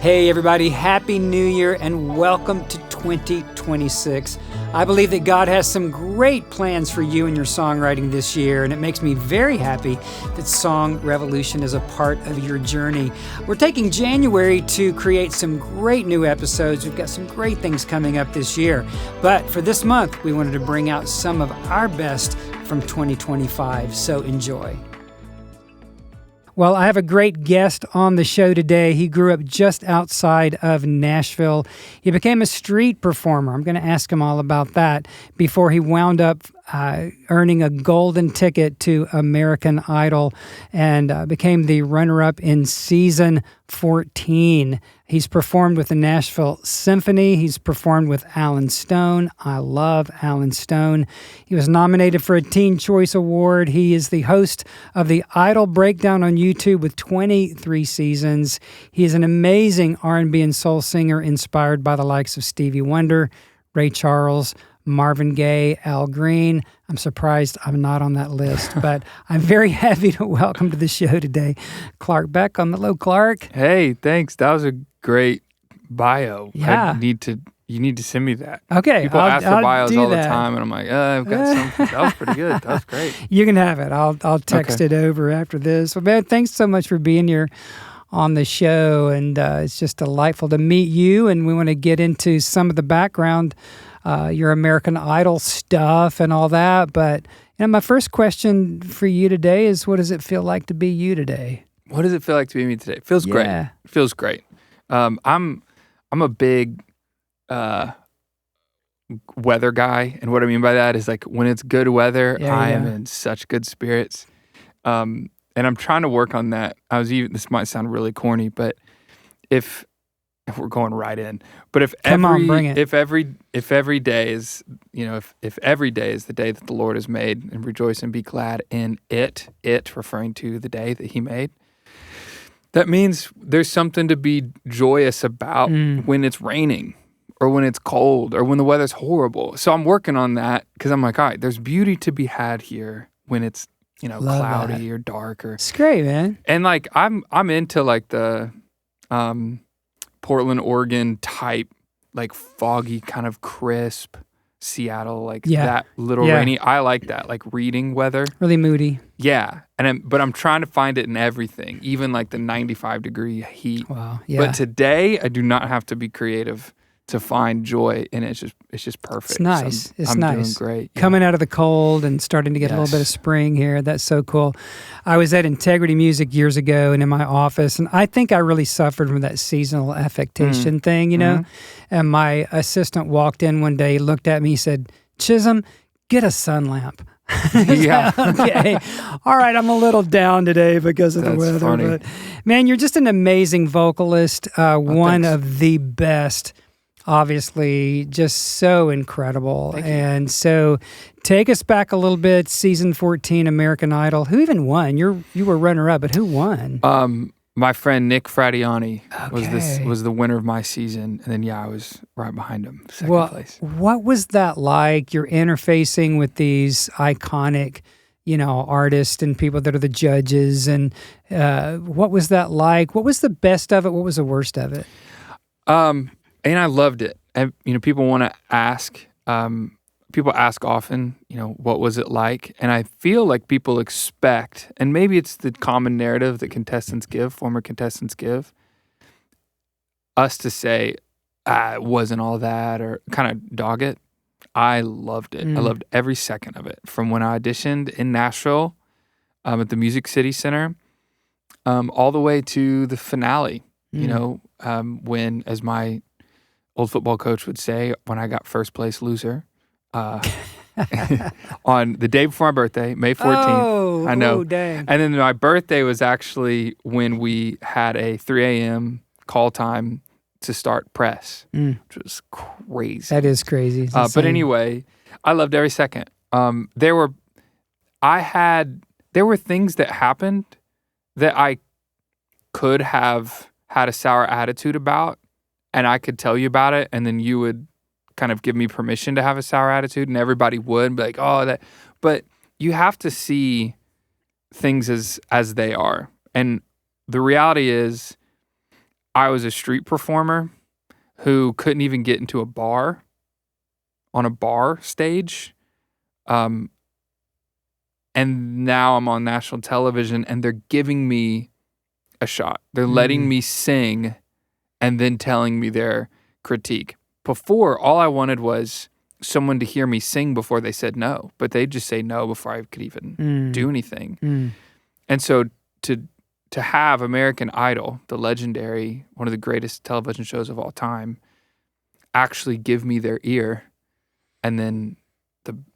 Hey everybody, Happy New Year and welcome to 2026. I believe that God has some great plans for you and your songwriting this year, and it makes me very happy that Song Revolution is a part of your journey. We're taking January to create some great new episodes. We've got some great things coming up this year. But for this month, we wanted to bring out some of our best from 2025, so enjoy. Well, I have a great guest on the show today. He grew up just outside of Nashville. He became a street performer. I'm going to ask him all about that before he wound up earning a golden ticket to American Idol and became the runner-up in season 14. He's performed with the Nashville Symphony. He's performed with Alan Stone. I love Alan Stone. He was nominated for a Teen Choice Award. He is the host of the Idol Breakdown on YouTube with 23 seasons. He is an amazing R&B and soul singer inspired by the likes of Stevie Wonder, Ray Charles, Marvin Gaye, Al Green. I'm surprised I'm not on that list, but I'm very happy to welcome to the show today Clark Beckham. Hello, Clark. Hey, thanks. That was a great bio. Yeah. You need to send me that. Okay. People ask for bios all the that. time, and I'm like, I've got something. That was pretty good. That was great. You can have it. I'll text it over after this. Well, man, thanks so much for being here on the show, and it's just delightful to meet you, and we want to get into some of the background, your American Idol stuff and all that. But my first question for you today is, what does it feel like to be you today? What does it feel like to be me today? It feels great. It feels great. I'm a big weather guy, and what I mean by that is like when it's good weather, I am in such good spirits. And I'm trying to work on that. This might sound really corny, but if we're going right in, but if every day is, if every day is the day that the Lord has made, and rejoice and be glad in it referring to the day that he made, that means there's something to be joyous about when it's raining or when it's cold or when the weather's horrible. So I'm working on that because I'm like, all right, there's beauty to be had here when it's, cloudy or dark or. It's great, man. And like I'm into like the Portland, Oregon type, like foggy, kind of crisp Seattle, like that little rainy. I like that, like reading weather. Really moody. Yeah, but I'm trying to find it in everything, even like the 95-degree heat. Wow. Yeah. But today, I do not have to be creative to find joy in it. It's just perfect. It's nice. So It's I'm nice. doing great. Yeah. Coming out of the cold and starting to get a little bit of spring here. That's so cool. I was at Integrity Music years ago and in my office, and I think I really suffered from that seasonal affectation thing, And my assistant walked in one day, looked at me, said, "Chisum, get a sun lamp." Yeah. Okay. All right. I'm a little down today because of the weather. Funny. But man, you're just an amazing vocalist. One thanks. of the best. Obviously, just so incredible. And so take us back a little bit, season 14, American Idol. Who even won? You were runner-up, but who won? My friend Nick Fradiani was the winner of my season. And then, I was right behind him, second place. What was that like? You're interfacing with these iconic, artists and people that are the judges. And what was that like? What was the best of it? What was the worst of it? And I loved it. And, people want to ask, people ask often, what was it like? And I feel like people expect, and maybe it's the common narrative that former contestants give, us to say, it wasn't all that, or kind of dog it. I loved it. I loved every second of it. From when I auditioned in Nashville at the Music City Center, all the way to the finale, when, as my old football coach would say, when I got first place loser on the day before my birthday, May 14th. I know. Oh, dang. And then my birthday was actually when we had a 3 a.m. call time to start press, which was crazy. That is crazy. But anyway, I loved every second. There were things that happened that I could have had a sour attitude about, and I could tell you about it, and then you would kind of give me permission to have a sour attitude, and everybody would be like, oh, that. But you have to see things as they are. And the reality is, I was a street performer who couldn't even get into a bar on a bar stage. And now I'm on national television and they're giving me a shot. They're letting me sing and then telling me their critique. Before, all I wanted was someone to hear me sing before they said no, but they'd just say no before I could even do anything. And so to have American Idol, the legendary, one of the greatest television shows of all time, actually give me their ear, and then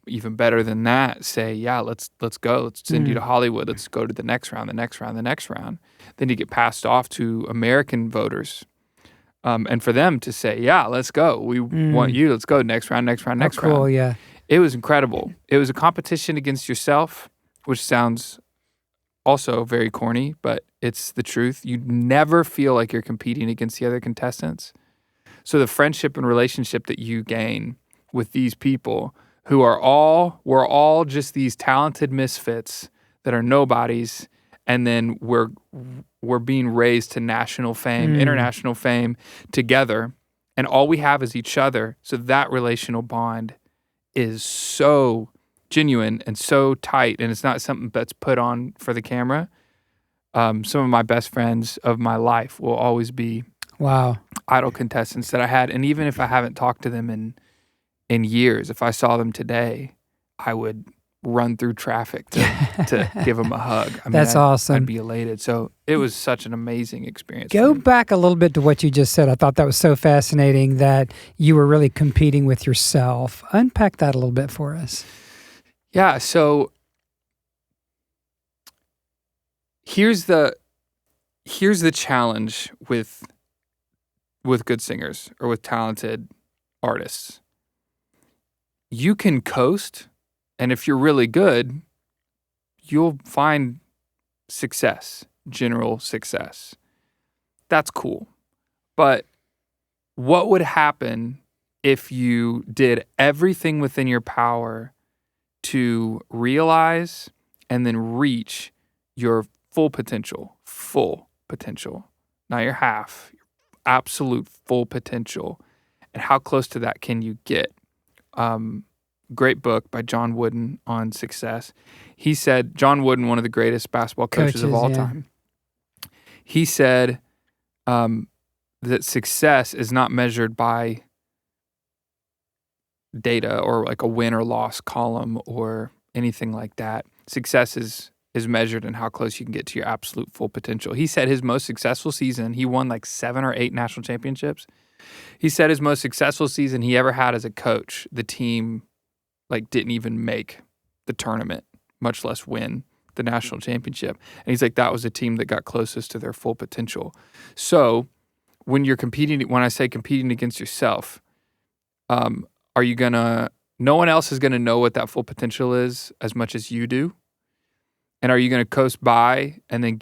even better than that, say, yeah, let's go. Let's send you to Hollywood. Let's go to the next round, the next round, the next round. Then you get passed off to American voters. And for them to say, yeah, let's go. We want you. Let's go. Next round, next round, next round. Cool, yeah. It was incredible. It was a competition against yourself, which sounds also very corny, but it's the truth. You never feel like you're competing against the other contestants. So the friendship and relationship that you gain with these people who we're all just these talented misfits that are nobodies, and then we're being raised to national fame, international fame together, and all we have is each other. So that relational bond is so genuine and so tight, and it's not something that's put on for the camera. Some of my best friends of my life will always be Idol contestants that I had, and even if I haven't talked to them in years, if I saw them today, I would run through traffic to give them a hug. I mean, That's awesome. I'd be elated. So it was such an amazing experience. Go back a little bit to what you just said. I thought that was so fascinating that you were really competing with yourself. Unpack that a little bit for us. Yeah, so here's the challenge with good singers or with talented artists. You can coast, and if you're really good, you'll find success, general success. That's cool. But what would happen if you did everything within your power to realize and then reach your full potential, not your half, your absolute full potential? And how close to that can you get? Great book by John Wooden on success. He said, John Wooden, one of the greatest basketball coaches of all time, he said that success is not measured by data or like a win or loss column or anything like that. Success is measured in how close you can get to your absolute full potential. He said his most successful season, he won like 7 or 8 national championships. He said his most successful season he ever had as a coach, the team like didn't even make the tournament, much less win the national championship. And he's like, that was a team that got closest to their full potential. So when you're competing, when I say competing against yourself, are you gonna, no one else is gonna know what that full potential is as much as you do? And are you gonna coast by and then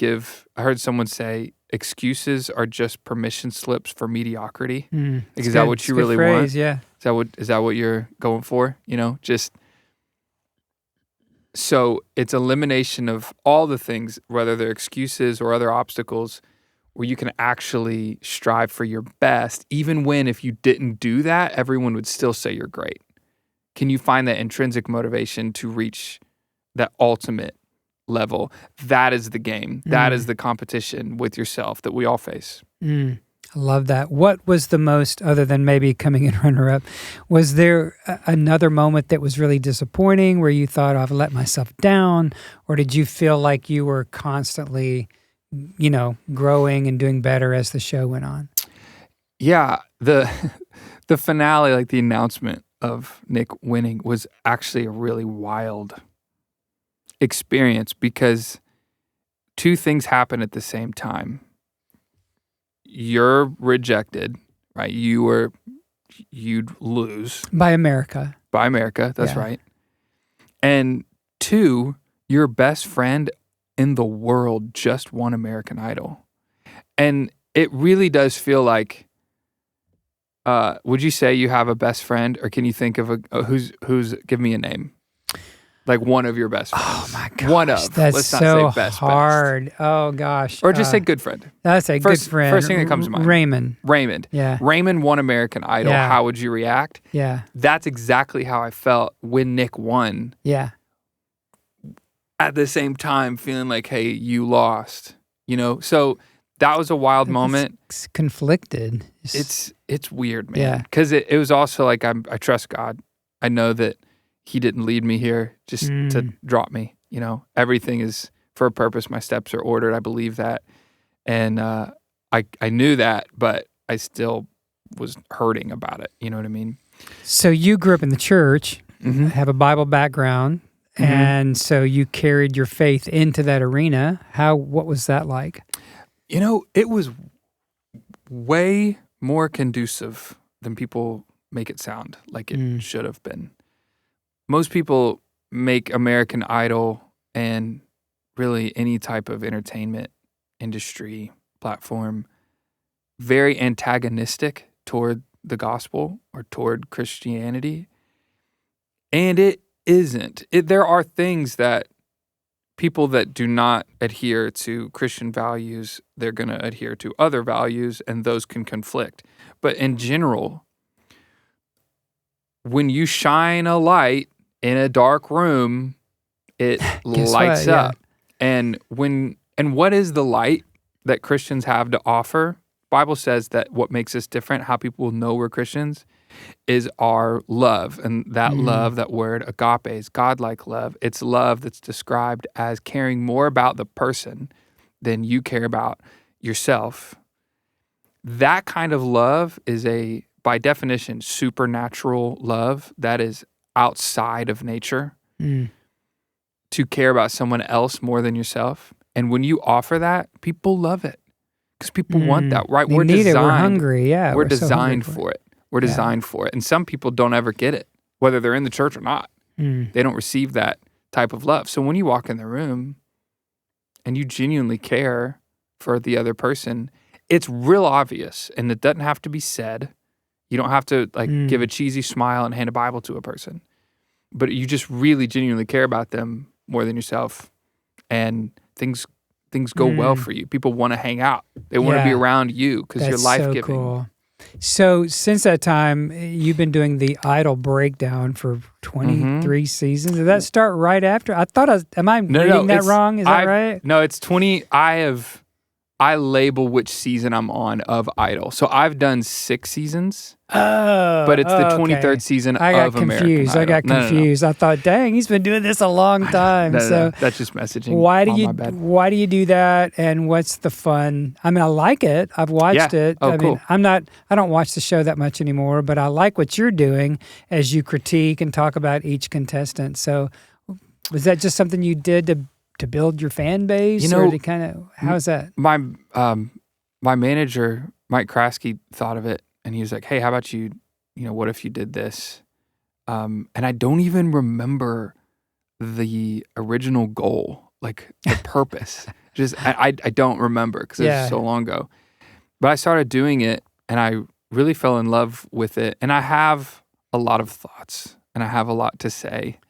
I heard someone say, excuses are just permission slips for mediocrity. Like, is that what you really want? Yeah. Is that what you're going for? You know, just so it's elimination of all the things, whether they're excuses or other obstacles, where you can actually strive for your best, even when if you didn't do that, everyone would still say you're great. Can you find that intrinsic motivation to reach that ultimate level? That is the game. That is the competition with yourself that we all face. I love that. What was the most, other than maybe coming in runner-up, was there another moment that was really disappointing where you thought, I've let myself down? Or did you feel like you were constantly, growing and doing better as the show went on? Yeah. The finale, like the announcement of Nick winning, was actually a really wild experience because 2 things happen at the same time. You're rejected, right? You'd lose. By America. That's right. And 2, your best friend in the world just won American Idol. And it really does feel like, would you say you have a best friend, or can you think of who's give me a name? Like one of your best friends. Oh my gosh, one of. that's Let's not so say best. hard. Oh gosh. Or just say good friend. That's a good friend. First thing that comes to mind. Raymond. Yeah. Raymond won American Idol. Yeah. How would you react? Yeah. That's exactly how I felt when Nick won. Yeah. At the same time, feeling like, hey, you lost. So that was a wild moment. It's conflicted. It's weird, man. Yeah. Because it was also like I trust God. I know that He didn't lead me here just to drop me. Everything is for a purpose. My steps are ordered. I believe that. And I knew that, but I still was hurting about it. You know what I mean? So you grew up in the church, have a Bible background, and so you carried your faith into that arena. What was that like? It was way more conducive than people make it sound like it should have been. Most people make American Idol and really any type of entertainment industry platform very antagonistic toward the gospel or toward Christianity. And it isn't. There are things that people that do not adhere to Christian values, they're going to adhere to other values, and those can conflict. But in general, when you shine a light in a dark room, it lights up. And what is the light that Christians have to offer? Bible says that what makes us different, how people will know we're Christians, is our love. And that love, that word agape, is godlike love. It's love that's described as caring more about the person than you care about yourself. That kind of love is by definition, supernatural love that is outside of nature. To care about someone else more than yourself. And when you offer that, people love it. Because people want that, right? We're hungry, yeah. We're designed for it. We're designed for it. And some people don't ever get it, whether they're in the church or not. They don't receive that type of love. So when you walk in the room and you genuinely care for the other person, it's real obvious. And it doesn't have to be said. You don't have to give a cheesy smile and hand a Bible to a person. But you just really genuinely care about them more than yourself. And things go well for you. People want to hang out. They want to be around you because you're life-giving. So cool. So since that time, you've been doing the Idol breakdown for 23 seasons. Did that start right after? Am I reading that wrong? Is that right? No, it's 20. I label which season I'm on of Idol. So I've done 6 seasons. But it's the 23rd season of American Idol. I got confused. No. I thought, dang, he's been doing this a long time. No, that's just messaging. Why do you do that? And what's the fun? I mean, I like it. I've watched it. Cool. I don't watch the show that much anymore, but I like what you're doing as you critique and talk about each contestant. So was that just something you did to build your fan base, or to kind of, how's that? My manager, Mike Kraske, thought of it, and he was like, hey, how about what if you did this? And I don't even remember the original goal, like the purpose. I don't remember because it was so long ago. But I started doing it, and I really fell in love with it. And I have a lot of thoughts, and I have a lot to say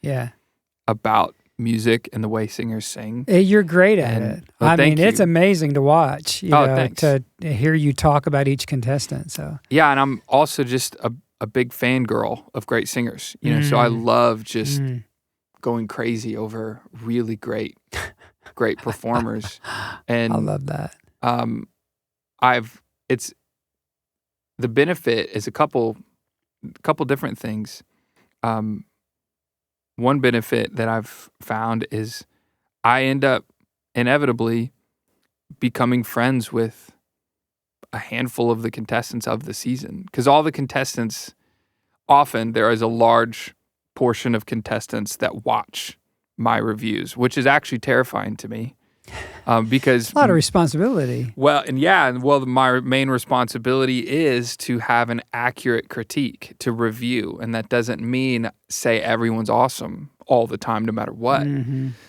about music and the way singers sing. You're great at it. I mean, it's amazing to watch, thanks. To hear you talk about each contestant. So yeah, and I'm also just a big fangirl of great singers, so I love just going crazy over really great performers. And I love that. The benefit is a couple different things. One benefit that I've found is I end up inevitably becoming friends with a handful of the contestants of the season. Because all the contestants, often there is a large portion of contestants that watch my reviews, which is actually terrifying to me. Because a lot of responsibility. My main responsibility is to have an accurate critique, to review, and that doesn't mean say everyone's awesome all the time, no matter what.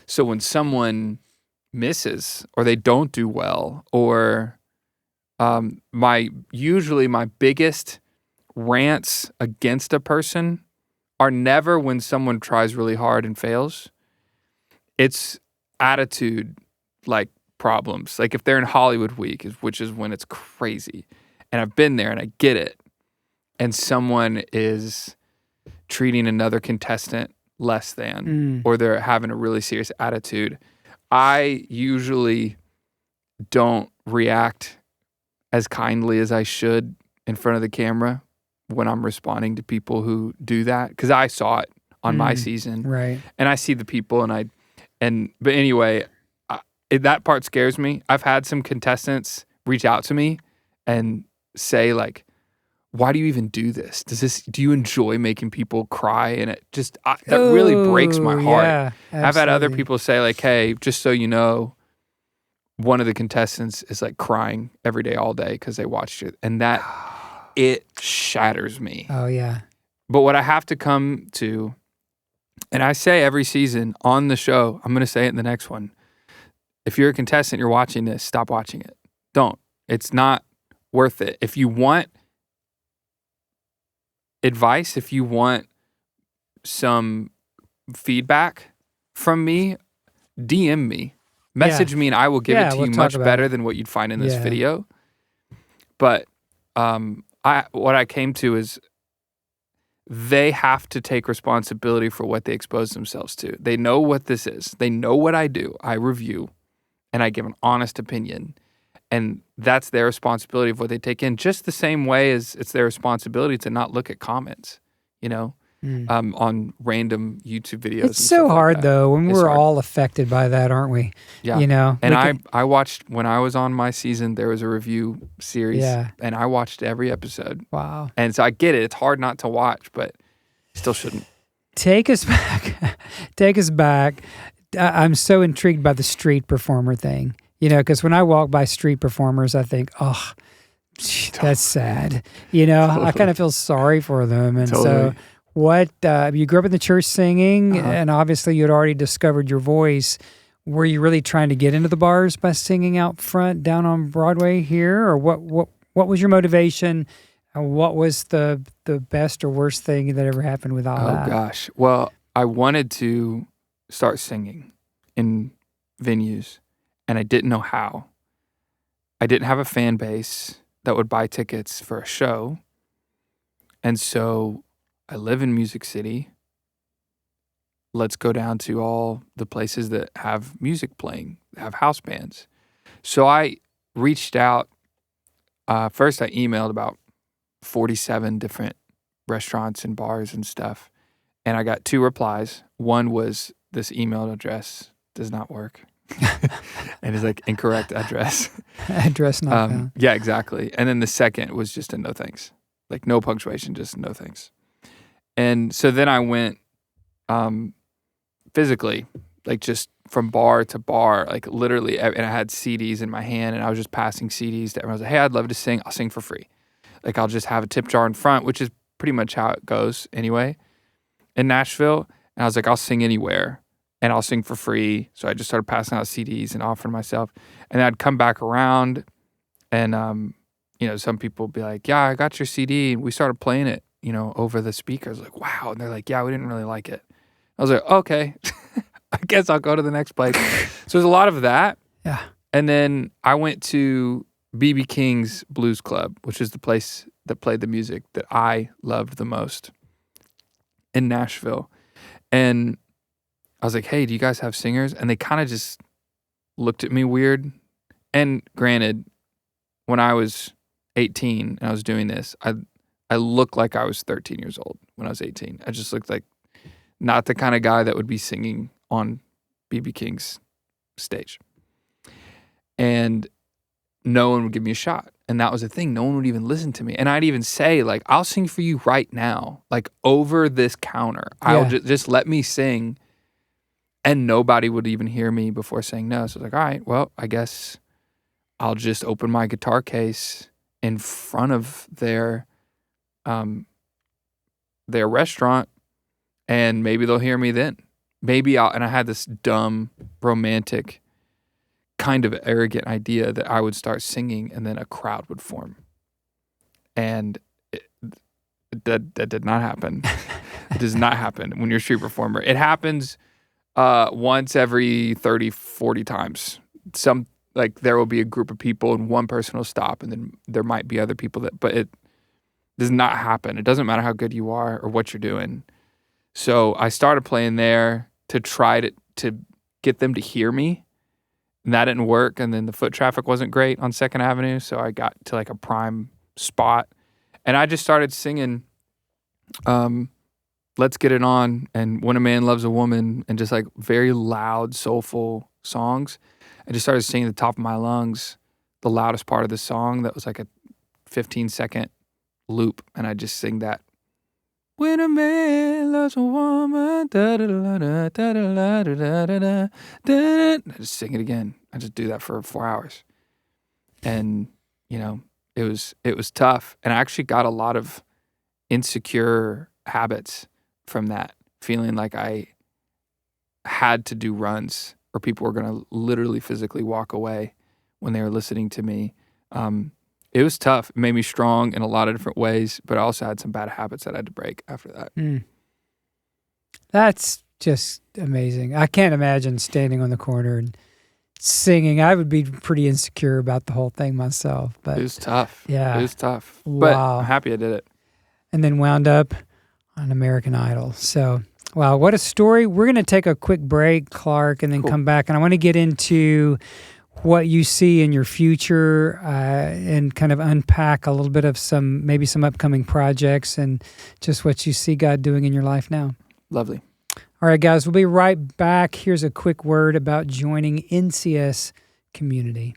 So when someone misses or they don't do well, or my biggest rants against a person are never when someone tries really hard and fails. it's attitude like problems. Like if they're in Hollywood Week, which is when it's crazy, and I've been there and I get it, and someone is treating another contestant less than, or they're having a really serious attitude, I usually don't react as kindly as I should in front of the camera when I'm responding to people who do that, because I saw it on my season, right? And I see the people, but anyway, that part scares me. I've had some contestants reach out to me and say like, "Why do you even do this? Do you enjoy making people cry?" And it just that really breaks my heart. Yeah, I've had other absolutely. people say like, "Hey, just so you know, one of the contestants is like crying every day, all day because they watched it," and that it shatters me. Oh yeah. But what I have to come to, and I say every season on the show, I'm going to say it in the next one. If you're a contestant, you're watching this, stop watching it. Don't. It's not worth it. If you want advice, if you want some feedback from me, DM me. Message me and I will give it to you much better than what you'd find in this video. But what I came to is they have to take responsibility for what they expose themselves to. They know what this is. They know what I do. I review and I give an honest opinion. And that's their responsibility of what they take in, just the same way as it's their responsibility to not look at comments, on random YouTube videos. It's so hard, though, when we're all affected by that, aren't we? Yeah. And I watched, when I was on my season, there was a review series, and I watched every episode. Wow. And so I get it. It's hard not to watch, but still shouldn't. Take us back. Take us back. I'm so intrigued by the street performer thing. Because when I walk by street performers, I think, oh, that's sad. I kind of feel sorry for them. And so what, you grew up in the church singing, and obviously you had already discovered your voice. Were you really trying to get into the bars by singing out front down on Broadway here? Or what was your motivation? And what was the best or worst thing that ever happened with all that? Oh, gosh. Well, I wanted to start singing in venues. And I didn't know how. I didn't have a fan base that would buy tickets for a show. And so I live in Music City. Let's go down to all the places that have music playing, have house bands. So I reached out. First, I emailed about 47 different restaurants and bars and stuff. And I got 2 replies. One was, this email address does not work. And it's like incorrect address. Address not found. Yeah, exactly. And then the second was just a no thanks. Like no punctuation, just no thanks. And so then I went physically, like just from bar to bar, like literally, and I had CDs in my hand and I was just passing CDs to everyone. I was like, hey, I'd love to sing. I'll sing for free. Like I'll just have a tip jar in front, which is pretty much how it goes anyway in Nashville. And I was like, I'll sing anywhere. And I'll sing for free. So I just started passing out CDs and offering myself. And I'd come back around and, some people would be like, yeah, I got your CD. And we started playing it, over the speakers. Like, wow. And they're like, yeah, we didn't really like it. I was like, okay, I guess I'll go to the next place. So there's a lot of that. Yeah. And then I went to B.B. King's Blues Club, which is the place that played the music that I loved the most in Nashville. And I was like, hey, do you guys have singers? And they kind of just looked at me weird. And granted, when I was 18 and I was doing this, I looked like I was 13 years old when I was 18. I just looked like not the kind of guy that would be singing on B.B. King's stage. And no one would give me a shot. And that was the thing. No one would even listen to me. And I'd even say, like, I'll sing for you right now, like over this counter. I'll just let me sing. And nobody would even hear me before saying no. So I was like, all right, well, I guess I'll just open my guitar case in front of their restaurant and maybe they'll hear me then. And I had this dumb, romantic, kind of arrogant idea that I would start singing and then a crowd would form. And that did not happen. It does not happen when you're a street performer. It happens Once every 30, 40 times. Like there will be a group of people and one person will stop, and then there might be other people but it does not happen. It doesn't matter how good you are or what you're doing. So I started playing there to try to get them to hear me, and that didn't work. And then the foot traffic wasn't great on 2nd Avenue, so I got to like a prime spot, and I just started singing Let's Get It On and When a Man Loves a Woman, and just like very loud, soulful songs. I just started singing the top of my lungs, the loudest part of the song that was like a 15-second loop, and I just sing that. When a man loves a woman, da da da da da da da da da. I just sing it again. I just do that for 4 hours, and it was tough, and I actually got a lot of insecure habits from that, feeling like I had to do runs or people were going to literally physically walk away when they were listening to me. It was tough. It made me strong in a lot of different ways, but I also had some bad habits that I had to break after that. That's just amazing. I can't imagine standing on the corner and singing. I would be pretty insecure about the whole thing myself. But it was tough. Yeah. It was tough. Wow. But I'm happy I did it. And then wound up on American Idol. So, wow, what a story. We're going to take a quick break, Clark, and then come back. And I want to get into what you see in your future and kind of unpack a little bit of maybe some upcoming projects and just what you see God doing in your life now. Lovely. All right, guys, we'll be right back. Here's a quick word about joining NCS Community.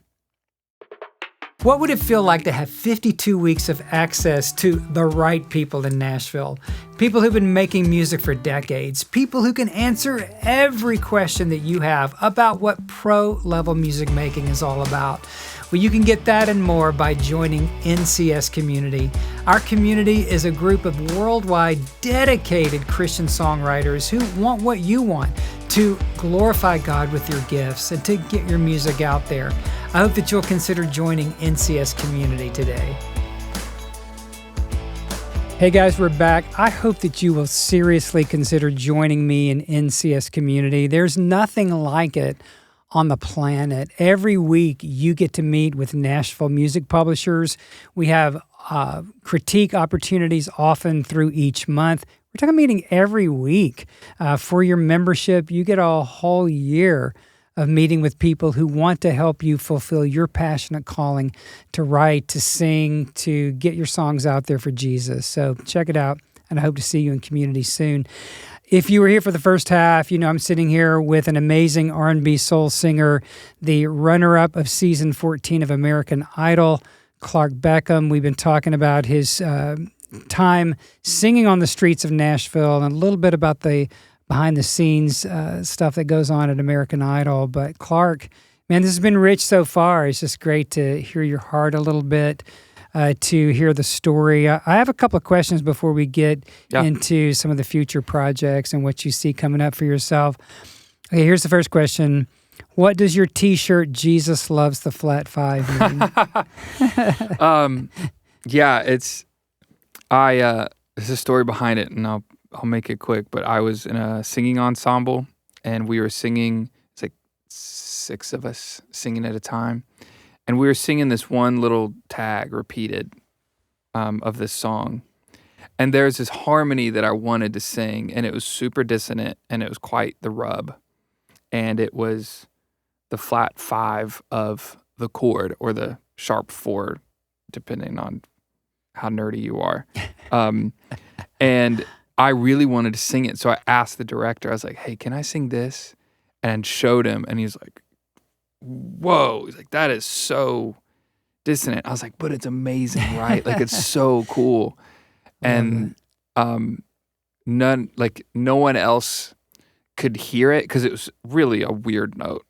What would it feel like to have 52 weeks of access to the right people in Nashville? People who've been making music for decades. People who can answer every question that you have about what pro-level music making is all about. Well, you can get that and more by joining NCS Community. Our community is a group of worldwide dedicated Christian songwriters who want what you want, to glorify God with your gifts and to get your music out there. I hope that you'll consider joining NCS Community today. Hey guys, we're back. I hope that you will seriously consider joining me in NCS Community. There's nothing like it on the planet. Every week you get to meet with Nashville music publishers. We have critique opportunities often through each month. We're talking meeting every week. For your membership, you get a whole year of meeting with people who want to help you fulfill your passionate calling to write, to sing, to get your songs out there for Jesus. So check it out, and I hope to see you in community soon. If you were here for the first half, I'm sitting here with an amazing R&B soul singer, the runner-up of season 14 of American Idol, Clark Beckham. We've been talking about his time singing on the streets of Nashville and a little bit about the behind-the-scenes stuff that goes on at American Idol. But Clark, man, this has been rich so far. It's just great to hear your heart a little bit, to hear the story. I have a couple of questions before we get into some of the future projects and what you see coming up for yourself. Okay, here's the first question. What does your T-shirt, Jesus Loves the Flat Five, mean? There's a story behind it, and I'll make it quick, but I was in a singing ensemble, and we were singing, it's like 6 of us singing at a time, and we were singing this one little tag repeated of this song, and there's this harmony that I wanted to sing, and it was super dissonant, and it was quite the rub, and it was the flat 5 of the chord, or the sharp 4, depending on how nerdy you are. And I really wanted to sing it. So I asked the director, I was like, hey, can I sing this? And showed him. And he's like, whoa. He's like, that is so dissonant. I was like, but it's amazing, right? Like, it's so cool. And no one else could hear it because it was really a weird note.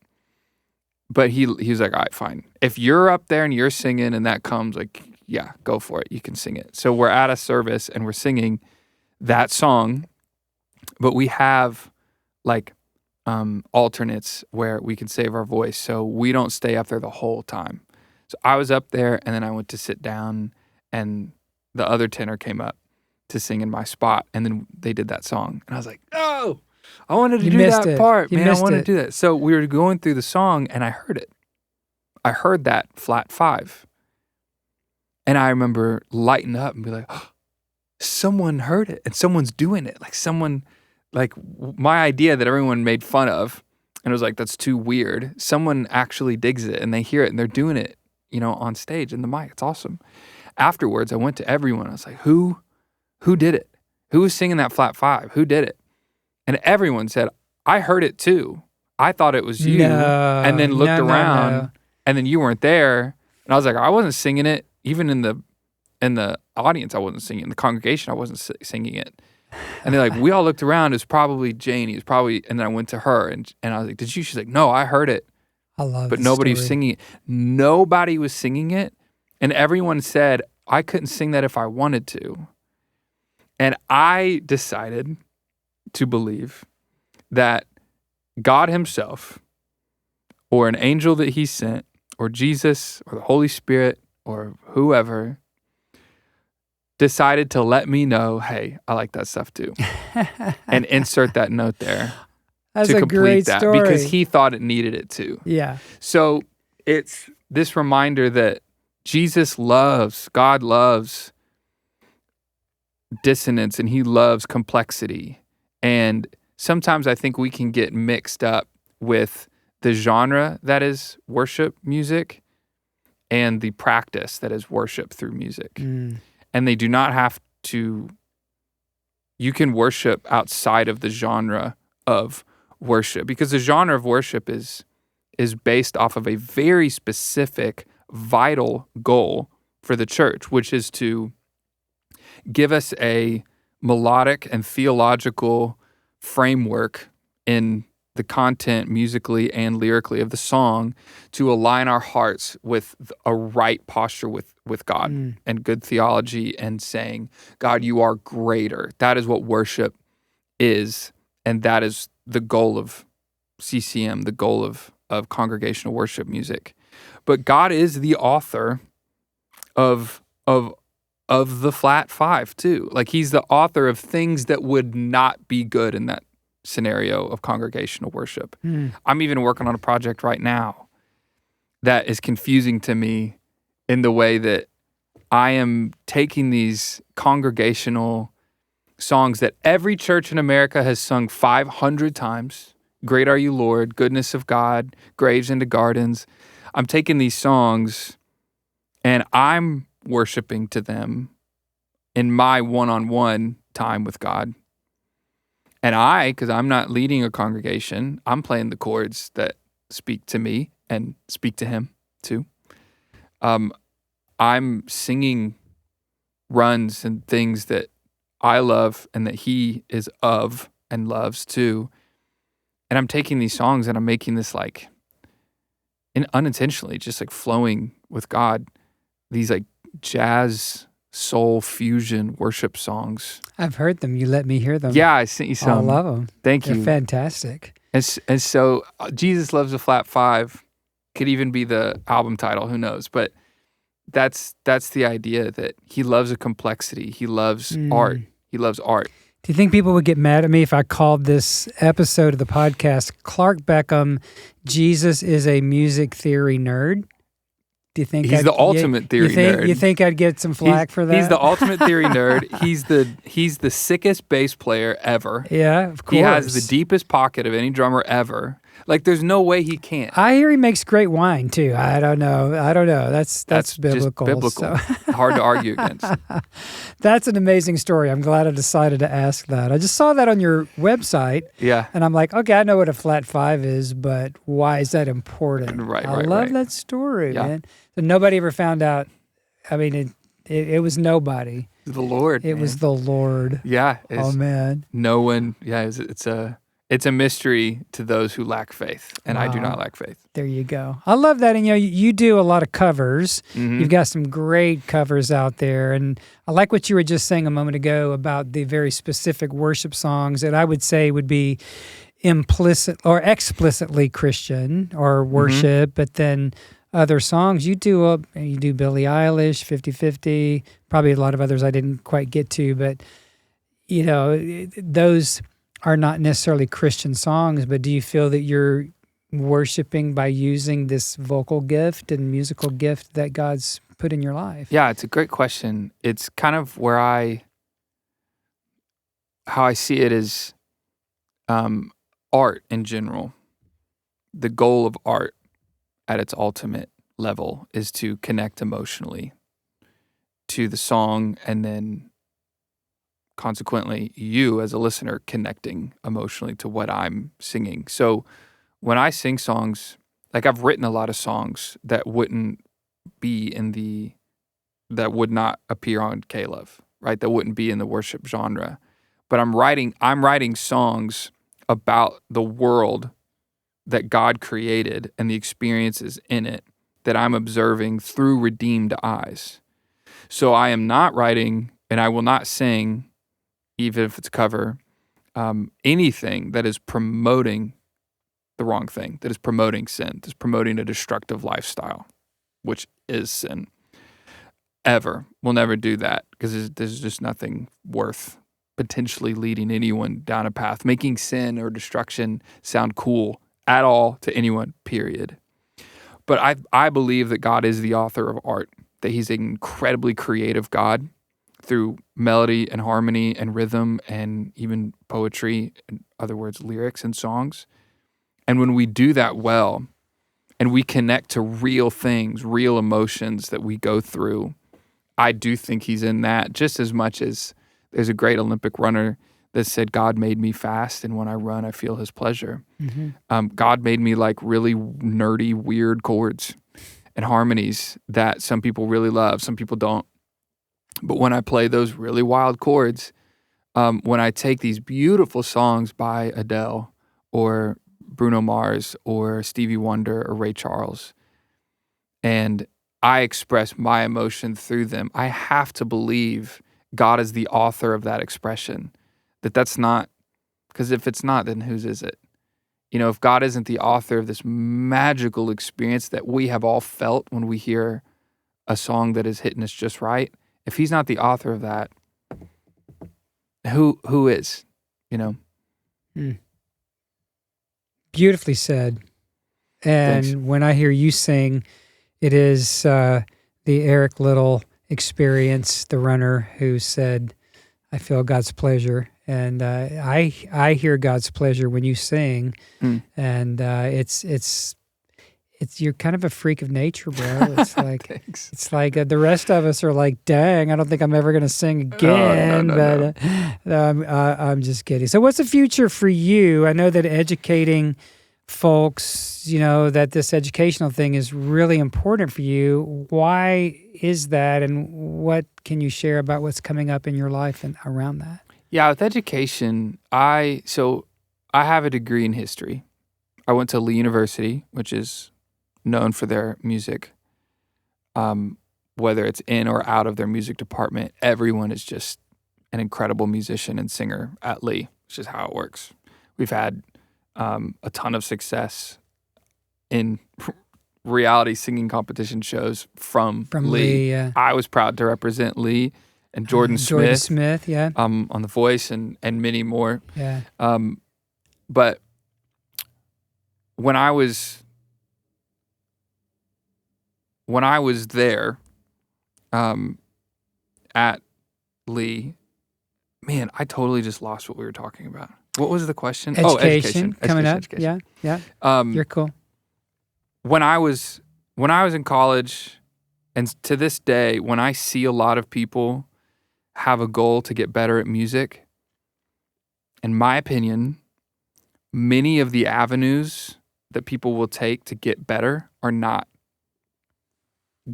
But he was like, all right, fine. If you're up there and you're singing and that comes, like, yeah, go for it. You can sing it. So we're at a service and we're singing that song, but we have alternates where we can save our voice, so we don't stay up there the whole time. So I was up there, and then I went to sit down, and the other tenor came up to sing in my spot, and then they did that song, and I was like, oh, I wanted to You do missed that it. part, You man. I missed wanted it. to do that. So we were going through the song, and I heard it. I heard that flat 5. And I remember lighting up and be like, oh, someone heard it, and someone's doing it. Like someone, like my idea that everyone made fun of, and it was like, that's too weird. Someone actually digs it, and they hear it, and they're doing it, on stage in the mic. It's awesome. Afterwards, I went to everyone. I was like, who did it? Who was singing that flat 5? Who did it? And everyone said, I heard it too. I thought it was you. No, and then looked around, no. and then you weren't there. And I was like, I wasn't singing it. Even in the audience, I wasn't singing. In the congregation, I wasn't singing it. And they're like, we all looked around. It was probably Janie. It was probably, and then I went to her, and I was like, did you? She's like, no, I heard it. I love But this nobody was story. singing it. Nobody was singing it. And everyone said, I couldn't sing that if I wanted to. And I decided to believe that God himself, or an angel that he sent, or Jesus, or the Holy Spirit, or whoever, decided to let me know, hey, I like that stuff too. And insert that note there. That's to a complete great that story. because he thought it needed it too. Yeah. So it's this reminder that God loves dissonance, and he loves complexity. And sometimes I think we can get mixed up with the genre that is worship music and the practice that is worship through music. Mm. And they do not have to, you can worship outside of the genre of worship, because the genre of worship is based off of a very specific, vital goal for the church, which is to give us a melodic and theological framework in the content musically and lyrically of the song to align our hearts with a right posture with God and good theology, and saying, God, you are greater. That is what worship is, and that is the goal of CCM, the goal of congregational worship music. But God is the author of the flat 5 too. Like he's the author of things that would not be good in that scenario of congregational worship. I'm even working on a project right now that is confusing to me in the way that I am taking these congregational songs that every church in America has sung 500 times. Great are you, Lord, goodness of God, graves into gardens. I'm taking these songs and I'm worshiping to them in my one-on-one time with God. And because I'm not leading a congregation, I'm playing the chords that speak to me and speak to him too. I'm singing runs and things that I love and that he is of and loves too. And I'm taking these songs and I'm making this like, unintentionally, just like flowing with God, these like jazz, soul, fusion worship songs. I've heard them. You let me hear them. Yeah, I sent you some. I love them. Thank They're you. fantastic. And so Jesus Loves a Flat 5 could even be the album title, who knows? But that's the idea, that he loves a complexity. He loves art. He loves art. Do you think people would get mad at me if I called this episode of the podcast Clark Beckham, Jesus is a music theory nerd? Do you think He's the ultimate theory nerd? You think I'd get some flack for that? He's the ultimate theory nerd. He's the sickest bass player ever. Yeah, of course. He has the deepest pocket of any drummer ever. Like, there's no way he can't. I hear he makes great wine too. I don't know. That's biblical. Just biblical. So. Hard to argue against. That's an amazing story. I'm glad I decided to ask that. I just saw that on your website. Yeah. And I'm like, okay, I know what a flat 5 is, but why is that important? I love that story, man. So nobody ever found out. I mean, it was nobody. The Lord. It was the Lord. Yeah. Oh man. No one. Yeah. It's a mystery to those who lack faith, and I do not lack faith. There you go. I love that. And you do a lot of covers. Mm-hmm. You've got some great covers out there, and I like what you were just saying a moment ago about the very specific worship songs that I would say would be implicit or explicitly Christian or worship, but then other songs you do Billie Eilish, 50/50, probably a lot of others I didn't quite get to, but those are not necessarily Christian songs, but do you feel that you're worshiping by using this vocal gift and musical gift that God's put in your life? Yeah, it's a great question. It's kind of where how I see it is art in general. The goal of art at its ultimate level is to connect emotionally to the song, and then consequently you as a listener connecting emotionally to what I'm singing. So when I sing songs, like I've written a lot of songs that wouldn't be that would not appear on K-Love, right? That wouldn't be in the worship genre. But I'm writing songs about the world that God created and the experiences in it that I'm observing through redeemed eyes. So I am not writing, and I will not sing, even if it's a cover, anything that is promoting the wrong thing, that is promoting sin, that is promoting a destructive lifestyle, which is sin. Ever. We'll never do that because there's just nothing worth potentially leading anyone down a path, making sin or destruction sound cool at all to anyone, period. But I believe that God is the author of art, that he's an incredibly creative God through melody and harmony and rhythm and even poetry, in other words, lyrics and songs. And when we do that well and we connect to real things, real emotions that we go through, I do think he's in that just as much as there's a great Olympic runner that said, God made me fast, and when I run, I feel his pleasure. Mm-hmm. God made me like really nerdy, weird chords and harmonies that some people really love, some people don't. But when I play those really wild chords, when I take these beautiful songs by Adele or Bruno Mars or Stevie Wonder or Ray Charles, and I express my emotion through them, I have to believe God is the author of that expression. That's not, because if it's not, then whose is it? You know, if God isn't the author of this magical experience that we have all felt when we hear a song that is hitting us just right, if he's not the author of that, who is? You know? Beautifully said. And Thanks. when I hear you sing, it is the Eric Little experience, the runner who said, I feel God's pleasure. And I hear God's pleasure when you sing. And it's you're kind of a freak of nature, bro. It's like it's like the rest of us are like, dang, I don't think I'm ever going to sing again. I'm just kidding. So what's the future for you? I know that educating folks, you know, that this educational thing is really important for you. Why is that, and what can you share about what's coming up in your life and around that? Yeah, with education, I have a degree in history. I went to Lee University, which is known for their music. Whether it's in or out of their music department, everyone is just an incredible musician and singer at Lee. It's just how it works. We've had a ton of success in reality singing competition shows from Lee. Yeah. I was proud to represent Lee and Jordan Smith, yeah, on The Voice and many more. Yeah. But when I was there at Lee, man, I totally just lost what we were talking about. What was the question? Education coming up. Education. Yeah. You're cool. When I was in college, and to this day, when I see a lot of people have a goal to get better at music, in my opinion, many of the avenues that people will take to get better are not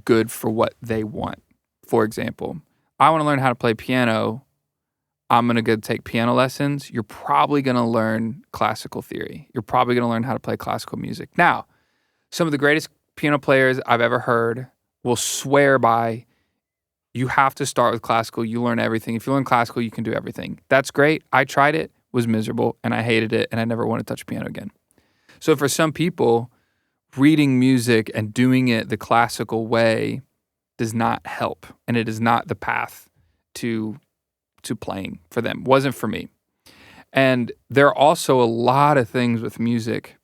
good for what they want. For example, I want to learn how to play piano. I'm going to go take piano lessons. You're probably going to learn classical theory. You're probably going to learn how to play classical music. Now, some of the greatest piano players I've ever heard will swear by, you have to start with classical. You learn everything. If you learn classical, you can do everything. That's great. I tried it, was miserable, and I hated it, and I never want to touch piano again. So for some people, reading music and doing it the classical way does not help, and it is not the path to playing for them. Wasn't for me. And there are also a lot of things with music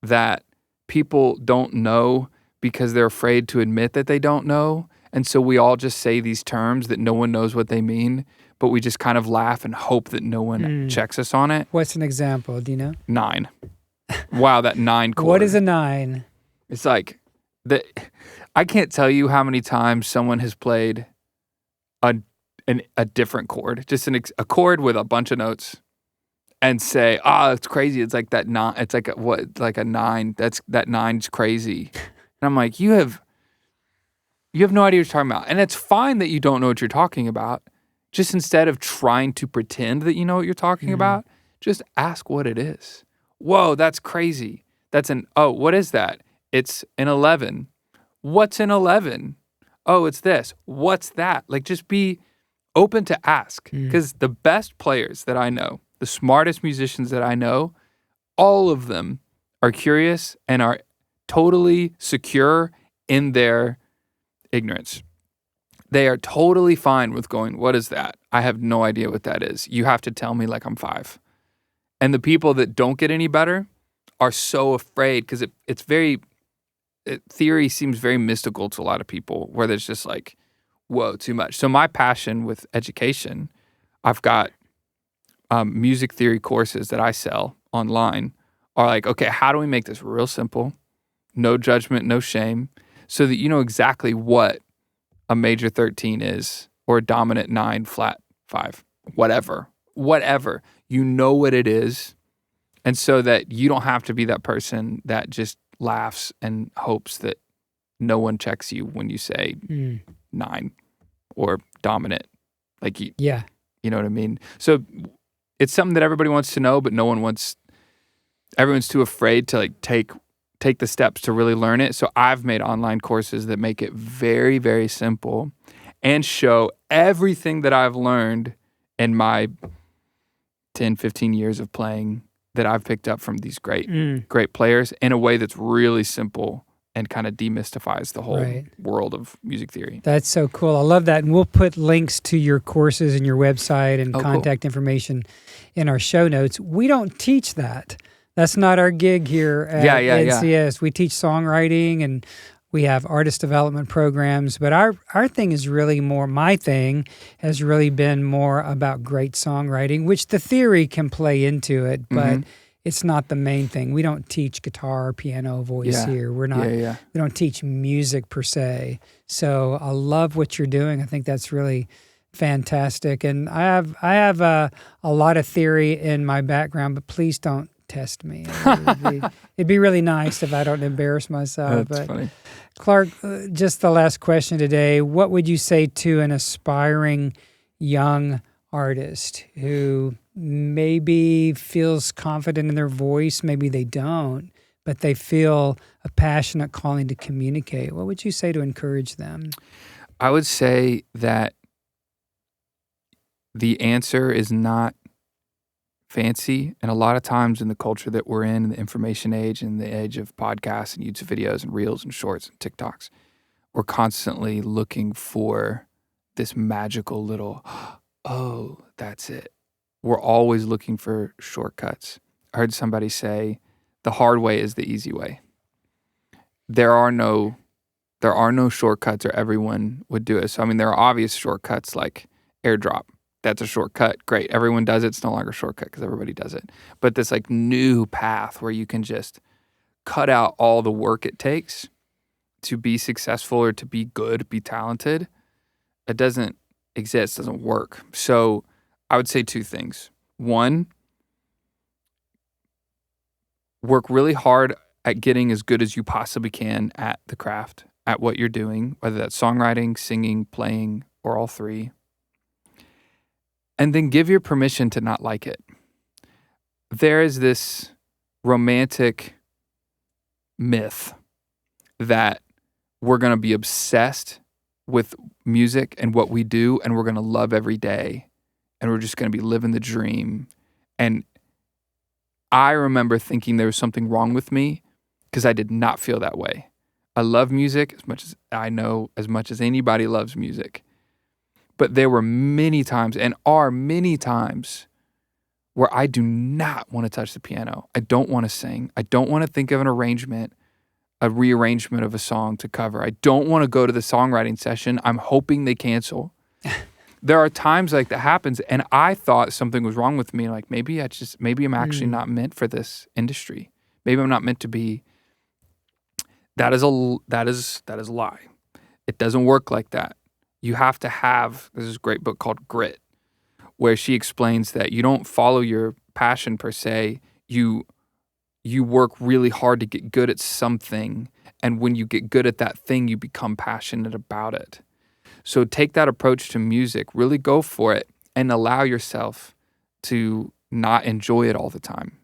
that people don't know because they're afraid to admit that they don't know. And so we all just say these terms that no one knows what they mean, but we just kind of laugh and hope that no one checks us on it. What's an example? Do you know? 9. Wow, that 9 chord. What is a 9? It's like, I can't tell you how many times someone has played a different chord, just a chord with a bunch of notes, and say, it's crazy. It's like that 9. It's like a 9. That 9's crazy. And I'm like, you have no idea what you're talking about. And it's fine that you don't know what you're talking about. Just instead of trying to pretend that you know what you're talking about, just ask what it is. Whoa, that's crazy. What is that? It's an 11. What's an 11? Oh, it's this. What's that? Like, just be open to ask. Because the best players that I know, the smartest musicians that I know, all of them are curious and are totally secure in their ignorance. They are totally fine with going, what is that? I have no idea what that is. You have to tell me like I'm 5. And the people that don't get any better are so afraid because theory seems very mystical to a lot of people, where there's just like, whoa, too much. So my passion with education, I've got music theory courses that I sell online, are like, okay, how do we make this real simple? No judgment, no shame, so that you know exactly what a major 13 is, or a dominant 9 flat 5, whatever. You know what it is, and so that you don't have to be that person that just laughs and hopes that no one checks you when you say 9 or dominant. Like, you know what I mean? So it's something that everybody wants to know, but everyone's too afraid to like take the steps to really learn it. So I've made online courses that make it very, very simple and show everything that I've learned in my 10, 15 years of playing that I've picked up from these great players in a way that's really simple and kind of demystifies the whole world of music theory. That's so cool. I love that. And we'll put links to your courses and your website and contact information in our show notes. We don't teach that. That's not our gig here at NCS. We teach songwriting and we have artist development programs, but our thing is really more, my thing has really been more about great songwriting, which the theory can play into it, but it's not the main thing. We don't teach guitar, piano, voice here. We're not, we don't teach music per se. So I love what you're doing. I think that's really fantastic. And I have a lot of theory in my background, but please don't test me. It'd be really nice if I don't embarrass myself. That's funny. Clark, just the last question today. What would you say to an aspiring young artist who maybe feels confident in their voice, maybe they don't, but they feel a passionate calling to communicate? What would you say to encourage them? I would say that the answer is not fancy, and a lot of times in the culture that we're in the information age and the age of podcasts and YouTube videos and reels and shorts and TikToks, we're constantly looking for this magical little, oh, that's it. We're always looking for shortcuts. I heard somebody say, the hard way is the easy way. There are no shortcuts, or everyone would do it. So, I mean, there are obvious shortcuts like AirDrop. That's a shortcut. Great. Everyone does it. It's no longer a shortcut because everybody does it. But this like new path where you can just cut out all the work it takes to be successful or to be good, be talented, it doesn't exist, doesn't work. So I would say 2 things. 1, work really hard at getting as good as you possibly can at the craft, at what you're doing, whether that's songwriting, singing, playing, or all 3. And then give your permission to not like it. There is this romantic myth that we're going to be obsessed with music and what we do, and we're going to love every day, and we're just going to be living the dream. And I remember thinking there was something wrong with me because I did not feel that way. I love music as much as I know, as much as anybody loves music. But there were many times, and are many times, where I do not want to touch the piano. I don't want to sing. I don't want to think of an arrangement, a rearrangement of a song to cover. I don't want to go to the songwriting session. I'm hoping they cancel. There are times like that happens, and I thought something was wrong with me. Like maybe I'm actually not meant for this industry. Maybe I'm not meant to be. That is a lie. It doesn't work like that. You have to have, this is a great book called Grit, where she explains that you don't follow your passion per se. You work really hard to get good at something, and when you get good at that thing, you become passionate about it. So take that approach to music, really go for it, and allow yourself to not enjoy it all the time.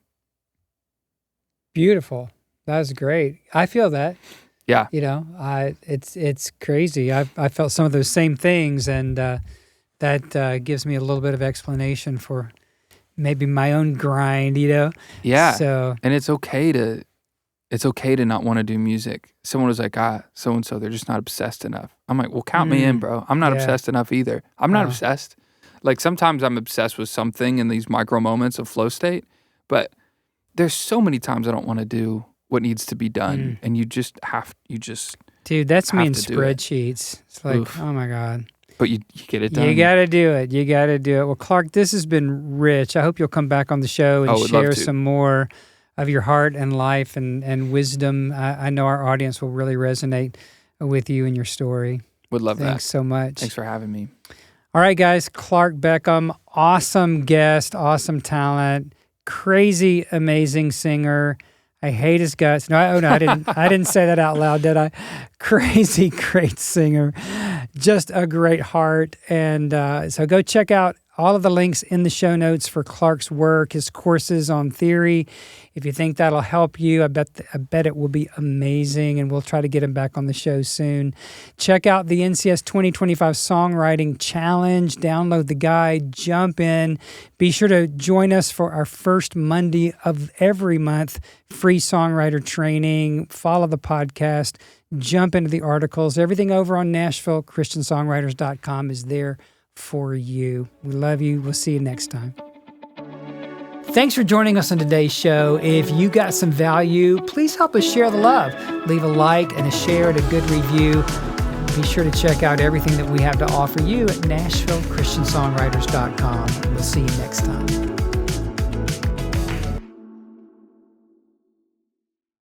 Beautiful. That was great. I feel that. Yeah. It's crazy. I felt some of those same things, and that gives me a little bit of explanation for maybe my own grind, Yeah. So, and it's okay to not want to do music. Someone was like, so-and-so, they're just not obsessed enough. I'm like, well, count me in, bro. I'm not obsessed enough either. I'm not obsessed. Like sometimes I'm obsessed with something in these micro moments of flow state, but there's so many times I don't want to do what needs to be done. And you just dude, that's me in to do spreadsheets. It's like, Oof. oh my God. But you get it done. You got to do it. You got to do it. Well, Clark, this has been rich. I hope you'll come back on the show and share some more of your heart and life and wisdom. I know our audience will really resonate with you and your story. Would love that. Thanks so much. Thanks for having me. All right, guys. Clark Beckham, awesome guest, awesome talent, crazy, amazing singer. I hate his guts. No, I didn't. I didn't say that out loud, did I? Crazy, great singer, just a great heart. And so go check out all of the links in the show notes for Clark's work, his courses on theory. If you think that'll help you, I bet it will be amazing, and we'll try to get him back on the show soon. Check out the NCS 2025 Songwriting Challenge. Download the guide, jump in. Be sure to join us for our first Monday of every month, free songwriter training. Follow the podcast, jump into the articles. Everything over on NashvilleChristianSongwriters.com is there for you. We love you. We'll see you next time. Thanks for joining us on today's show. If you got some value, please help us share the love. Leave a like and a share and a good review. Be sure to check out everything that we have to offer you at NashvilleChristianSongwriters.com. We'll see you next time.